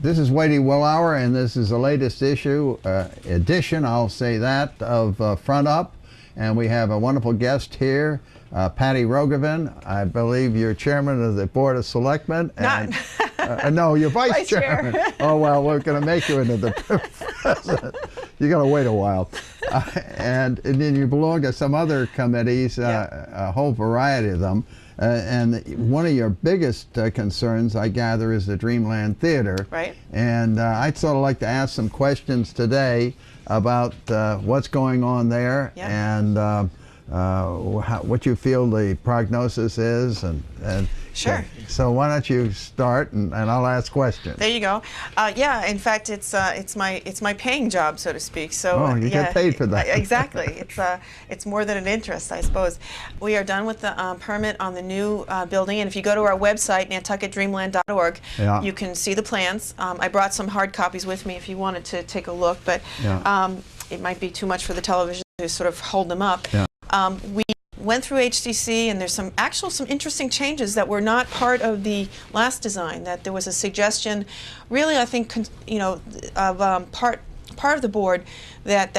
This is Whitey Willauer, and this is the latest edition, I'll say that, of Front Up. And we have a wonderful guest here, pattyroggoveen. I believe you're chairman of the Board of Selectmen. And, no, you're vice chairman. Oh, well, we're going to make you into the president. You got to wait a while. And then you belong to some other committees, a whole variety of them. And one of your biggest concerns, I gather, is the Dreamland Theater. Right. And I'd sort of like to ask some questions today about what's going on there and what you feel the prognosis is. And sure. So why don't you start, and I'll ask questions. There you go. Yeah, in fact, it's my paying job, so to speak. So you get paid for that. Exactly. It's more than an interest, I suppose. We are done with the permit on the new building, and if you go to our website, nantucketdreamland.org, you can see the plans. I brought some hard copies with me if you wanted to take a look, but it might be too much for the television to sort of hold them up. We went through HDC, and there's some interesting changes that were not part of the last design. That there was a suggestion, really, I think, of part of the board that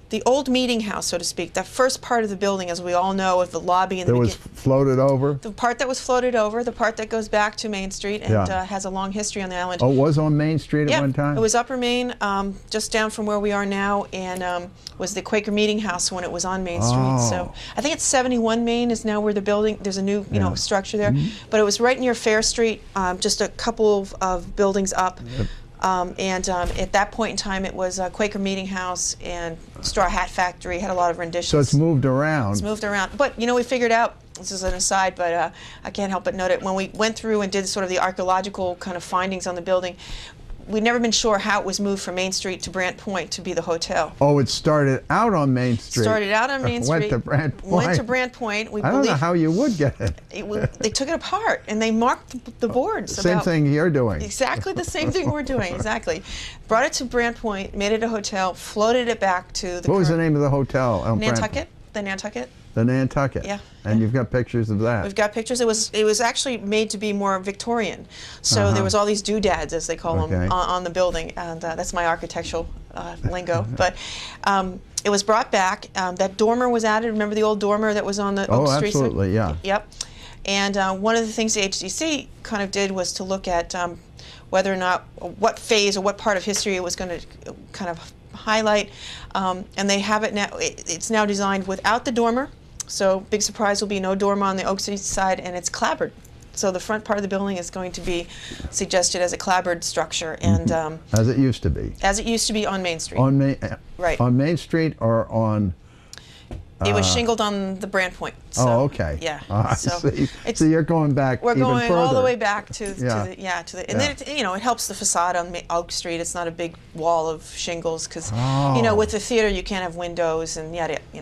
the old meeting house, so to speak, that first part of the building, as we all know, of the lobby and that was floated over. The part that was floated over, the part that goes back to Main Street and has a long history on the island. Oh, it was on Main Street at one time? It was Upper Main, just down from where we are now, and was the Quaker Meeting House when it was on Main Street. So I think it's 71 Main is now where the building. There's a new structure there, but it was right near Fair Street, just a couple of buildings up. At that point in time, it was a Quaker Meeting House and Straw Hat Factory. Had a lot of renditions. So it's moved around. It's moved around. But, we figured out, this is an aside, but I can't help but note it, when we went through and did sort of the archaeological kind of findings on the building, we'd never been sure how it was moved from Main Street to Brant Point to be the hotel. Oh, it started out on Main Street. Started out on Main Street. Went to Brant Point. Went to Brant Point. I don't know how you would get it. They took it apart, and they marked the boards. Same thing you're doing. Exactly the same thing we're doing, exactly. Brought it to Brant Point, made it a hotel, floated it back to the What was the name of the hotel? Nantucket. The Nantucket. The Nantucket. Yeah. And you've got pictures of that. We've got pictures. It was actually made to be more Victorian. So there was all these doodads, as they call them, on the building, and that's my architectural lingo. But it was brought back. That dormer was added. Remember the old dormer that was on the Oak Street? Oh, absolutely, yeah. Yep. And one of the things the HDC kind of did was to look at whether or not, what phase or what part of history it was going to kind of highlight. And they have it now. It's now designed without the dormer. So big surprise will be no dormer on the Oak Street side, and it's clapboard. So the front part of the building is going to be suggested as a clapboard structure, and as it used to be. As it used to be on Main Street. Right. On Main Street or on. It was shingled on the Brant Point. So, oh, okay. Yeah. So you're going back. We're going even further. all the way back to and then it helps the facade on Oak Street. It's not a big wall of shingles because with the theater you can't have windows and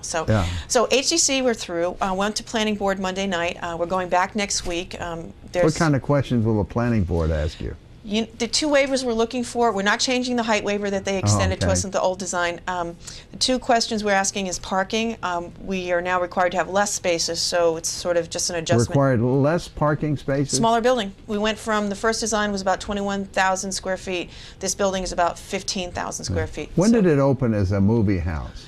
So HDC we're through. Went to planning board Monday night. We're going back next week. What kind of questions will the planning board ask you? The two waivers we're looking for, we're not changing the height waiver that they extended to us in the old design. The two questions we're asking is parking. We are now required to have less spaces, so it's sort of just an adjustment. Required less parking spaces? Smaller building. We went from, the first design was about 21,000 square feet. This building is about 15,000 square feet. When did it open as a movie house?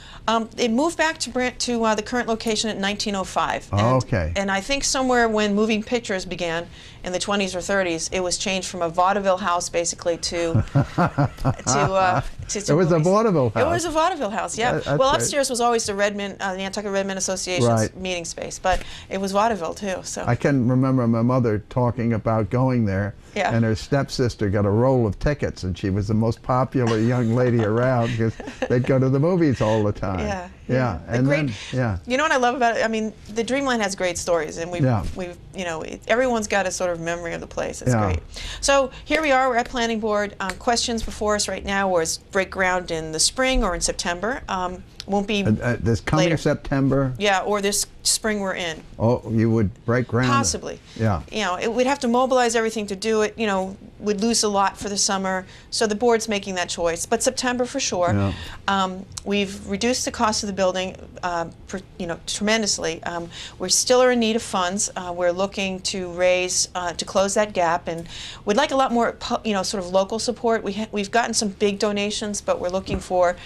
It moved back to the current location in 1905. And I think somewhere when moving pictures began in the 20s or 30s, it was changed from a vaudeville house basically to it was a vaudeville house. It was a vaudeville house, yeah. Well, upstairs was always the Nantucket Redmen Association's meeting space, but it was vaudeville too. So I can remember my mother talking about going there. Yeah. And her stepsister got a roll of tickets, and she was the most popular young lady around because they'd go to the movies all the time. Yeah. And you know what I love about it? I mean, the Dreamland has great stories, and we've everyone's got a sort of memory of the place. It's great. So here we are. We're at planning board. Questions before us right now was break ground in the spring or in September. Won't be this coming later. September? Yeah, or this spring we're in. Oh, you would break ground? Possibly. Yeah. We'd have to mobilize everything to do it. would lose a lot for the summer, so the board's making that choice. But September for sure. Yeah. We've reduced the cost of the building, tremendously. We still are in need of funds. We're looking to raise to close that gap, and we'd like a lot more, sort of local support. We've gotten some big donations, but we're looking for,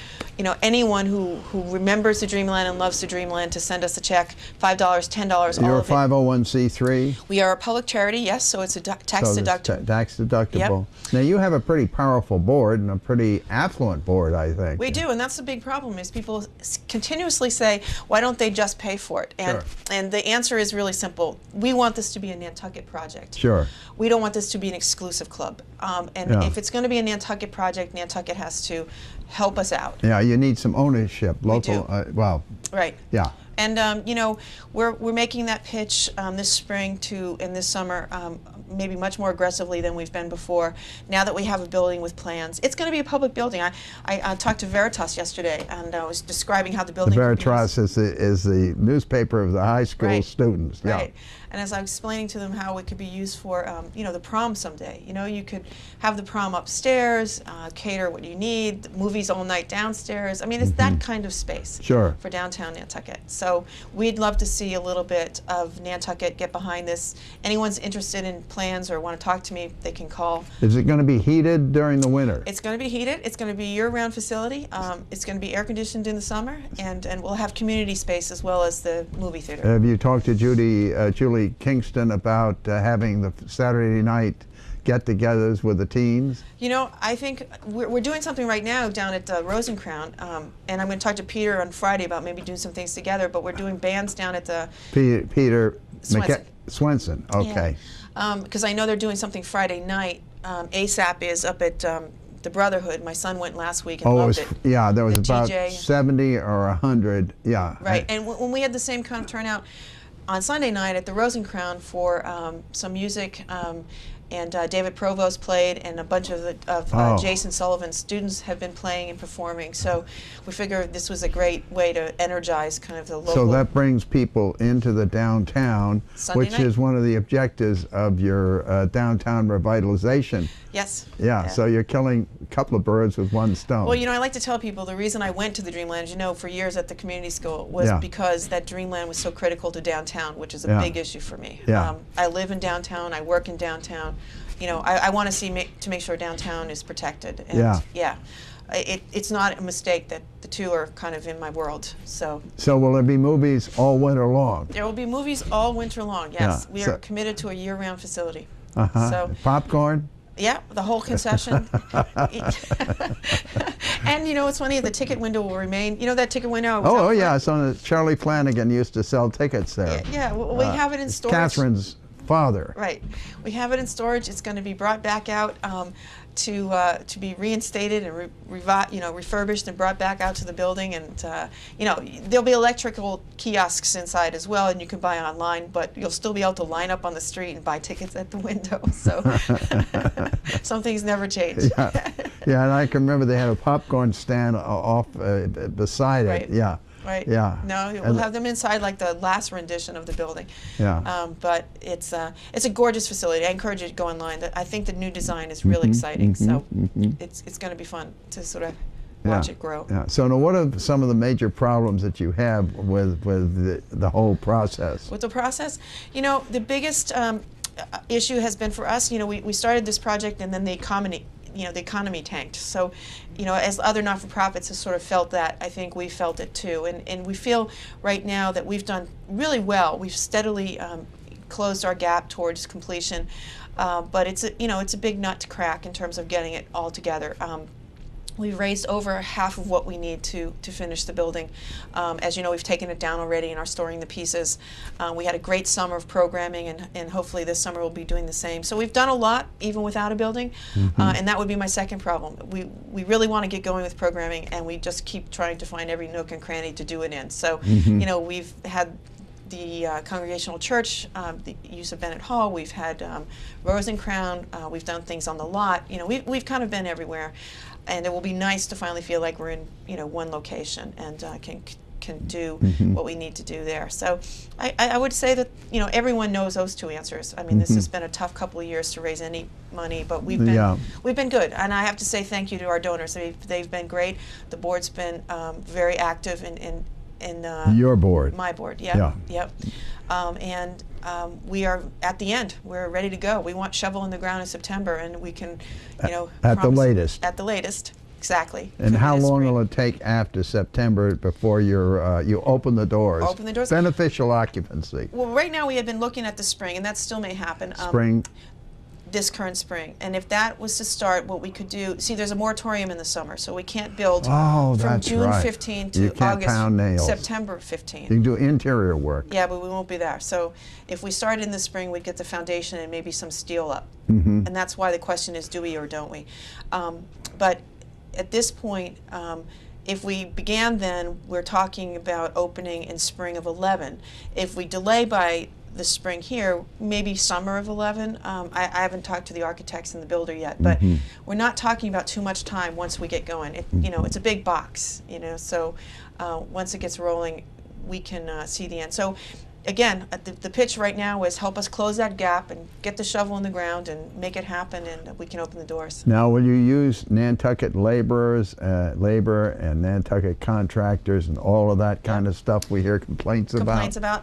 anyone who remembers the Dreamland and loves the Dreamland to send us a check, $5, $10, You're all a of it. 501c3? We are a public charity, yes, so it's a tax deductible. Tax deductible. Yep. Now you have a pretty powerful board and a pretty affluent board, I think. We do, and that's the big problem is people continuously say, why don't they just pay for it? And, sure. And the answer is really simple. We want this to be a Nantucket project. Sure. We don't want this to be an exclusive club. If it's going to be a Nantucket project, Nantucket has to help us out. Yeah, you need some ownership, local. We do. Well. Right. Yeah. And we're making that pitch this spring and this summer, maybe much more aggressively than we've been before. Now that we have a building with plans, it's going to be a public building. I talked to Veritas yesterday, and I was describing how the building. The Veritas is the newspaper of the high school students. Yeah. Right. And as I was explaining to them how it could be used for, the prom someday. You could have the prom upstairs, cater what you need, movies all night downstairs. I mean, it's that kind of space. Sure. For downtown Nantucket. So we'd love to see a little bit of Nantucket get behind this. Anyone's interested in plans or want to talk to me, they can call. Is it going to be heated during the winter? It's going to be heated. It's going to be a year-round facility. It's going to be air-conditioned in the summer, and we'll have community space as well as the movie theater. Have you talked to Julie Kingston about having the Saturday night get-togethers with the teens? I think we're doing something right now down at Rosencrown, and I'm going to talk to Peter on Friday about maybe doing some things together, but we're doing bands down at the... Peter Swenson. Swenson, okay. Because I know they're doing something Friday night. ASAP is up at the Brotherhood. My son went last week and loved it. Yeah, there was the about TJ. 70 or 100, yeah. Right, and when we had the same kind of turnout on Sunday night at the Rosencrown for some music, and David Provost played, and a bunch of Jason Sullivan's students have been playing and performing. So we figured this was a great way to energize kind of the local. So that brings people into the downtown, Sunday which night. is one of the objectives of your downtown revitalization. Yes. Yeah, so you're killing a couple of birds with one stone. Well, I like to tell people the reason I went to the Dreamland, for years at the community school, was because that Dreamland was so critical to downtown, which is a big issue for me. Yeah. I live in downtown, I work in downtown. I want to make sure downtown is protected. And it's not a mistake that the two are kind of in my world. So will there be movies all winter long? There will be movies all winter long, yes. We are committed to a year-round facility. So popcorn? Yeah, the whole concession. And it's funny, the ticket window will remain. That ticket window? Yeah, it's on Charlie Flanagan used to sell tickets there. Yeah, we have it in storage. Catherine's father. Right. We have it in storage. It's going to be brought back out to be reinstated and refurbished and brought back out to the building. And there'll be electrical kiosks inside as well, and you can buy online, but you'll still be able to line up on the street and buy tickets at the window. So some things never change. Yeah, and I can remember they had a popcorn stand off beside it. Yeah. Right. Yeah. No, we'll have them inside like the last rendition of the building. Yeah. But it's a gorgeous facility. I encourage you to go online. I think the new design is really exciting. So it's going to be fun to sort of watch it grow. Yeah. So now, what are some of the major problems that you have with the whole process? With the process, the biggest issue has been for us. We started this project, and then the economy tanked. So, as other not-for-profits have sort of felt that, I think we felt it too. And we feel right now that we've done really well. We've steadily closed our gap towards completion, but it's a big nut to crack in terms of getting it all together. We've raised over half of what we need to finish the building. As you know, we've taken it down already and are storing the pieces. We had a great summer of programming, and hopefully this summer we'll be doing the same. So we've done a lot, even without a building, and that would be my second problem. We really want to get going with programming, and we just keep trying to find every nook and cranny to do it in. So, we've had the Congregational Church, the use of Bennett Hall, we've had Rosencrown, we've done things on the lot. We've kind of been everywhere. And it will be nice to finally feel like we're in, one location and can can do what we need to do there. So I would say that, you know, everyone knows those two answers. I mean, this has been a tough couple of years to raise any money, but we've been good. And I have to say thank you to our donors. They've been great. The board's been very active in your board. My board, yep. We are at the end. We're ready to go. We want shovel in the ground in September, and we can, you know, at the latest. At the latest, exactly. And how long will it take after September before you open the doors? Open the doors. Beneficial occupancy. Well, right now we have been looking at the spring, and that still may happen. Spring. This current spring, and if that was to start, what we could do, see, there's a moratorium in the summer, so we can't build from June 15 to August, September 15. You can do interior work. Yeah, but we won't be there. So if we started in the spring, we'd get the foundation and maybe some steel up, and that's why the question is, do we or don't we? But at this point, if we began then, we're talking about opening in spring of 11. If we delay by the spring here, maybe summer of 11. I haven't talked to the architects and the builder yet, but we're not talking about too much time once we get going. You know, it's a big box, you know, so once it gets rolling, we can see the end. So again, the pitch right now is help us close that gap and get the shovel in the ground and make it happen, and we can open the doors. Now, will you use Nantucket laborers, labor and Nantucket contractors and all of that kind of stuff we hear complaints about?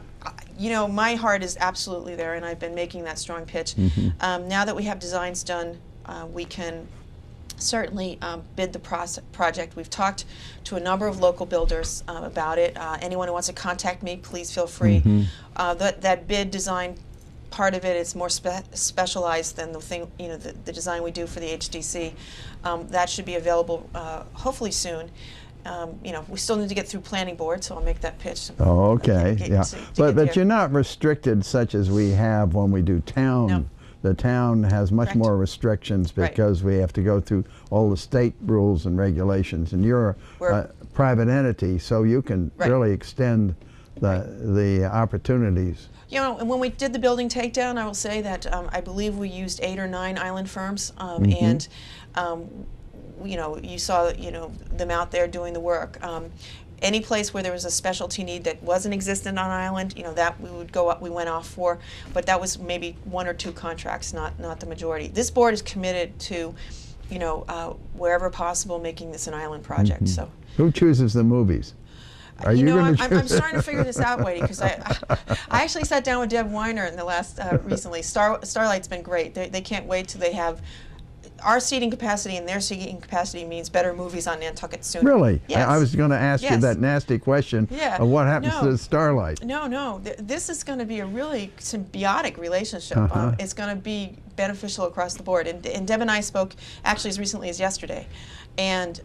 You know, my heart is absolutely there, and I've been making that strong pitch. Now that we have designs done, we can certainly bid the project. We've talked to a number of local builders about it. Anyone who wants to contact me, please feel free. That bid design part of it is more specialized than the thing, you know, the design we do for the HDC. That should be available hopefully soon. You know, we still need to get through planning board, so I'll make that pitch. Oh, okay, yeah. But you're not restricted such as we have when we do town. No. The town has much more restrictions because we have to go through all the state rules and regulations, and you're a private entity, so you can really extend the opportunities. You know, and when we did the building takedown, I will say that I believe we used 8 or 9 island firms, and you know, you saw, you know, them out there doing the work. Any place where there was a specialty need that wasn't existent on island, you know, that we would go up, we went off for, but that was maybe 1 or 2 contracts, not the majority. This board is committed to, you know, wherever possible, making this an island project. So who chooses the movies? Are you know, I'm starting to figure this out, Whitey, because I actually sat down with Deb Weiner in the last recently. Starlight's been great. They can't wait till they have our seating capacity, and their seating capacity means better movies on Nantucket sooner. Really? Yes. I was going to ask you that nasty question of what happens to the Starlight. No. This is going to be a really symbiotic relationship. It's going to be beneficial across the board. And Deb and I spoke actually as recently as yesterday. And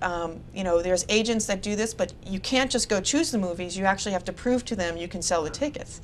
you know, there's agents that do this, but you can't just go choose the movies. You actually have to prove to them you can sell the tickets.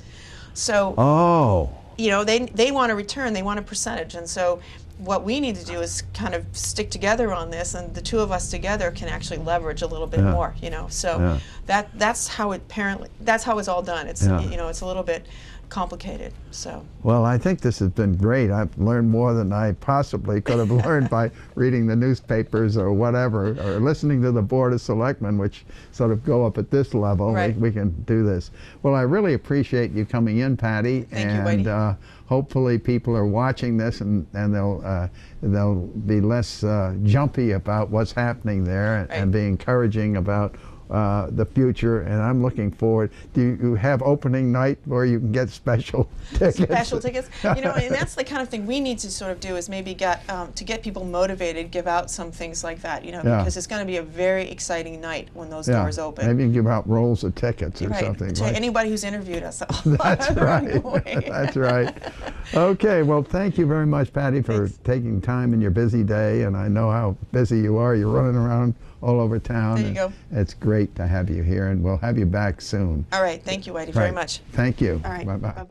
So, you know, they want a return, they want a percentage, and so what we need to do is kind of stick together on this, and the two of us together can actually leverage a little bit more, you know. So that's how it's all done. It's you know, it's a little bit complicated. So well, I think this has been great. I've learned more than I possibly could have learned by reading the newspapers or whatever, or listening to the Board of Selectmen, which sort of go up at this level. We can do this. Well, I really appreciate you coming in, Patty. Thank you, Whitey. Hopefully people are watching this, and they'll be less jumpy about what's happening there, and be encouraging about the future, and I'm looking forward. Do you have opening night where you can get special tickets? Special tickets? You know, and that's the kind of thing we need to sort of do, is maybe get to get people motivated, give out some things like that, you know, because it's going to be a very exciting night when those doors open. Maybe you can give out rolls of tickets or something. To anybody who's interviewed us. That's right. That's right. Okay, well, thank you very much, Patty, for taking time in your busy day, and I know how busy you are. You're running around all over town. There you go. It's great to have you here, and we'll have you back soon. All right. Thank you, Whitey, very much. Thank you. All right. Bye-bye. Bye-bye.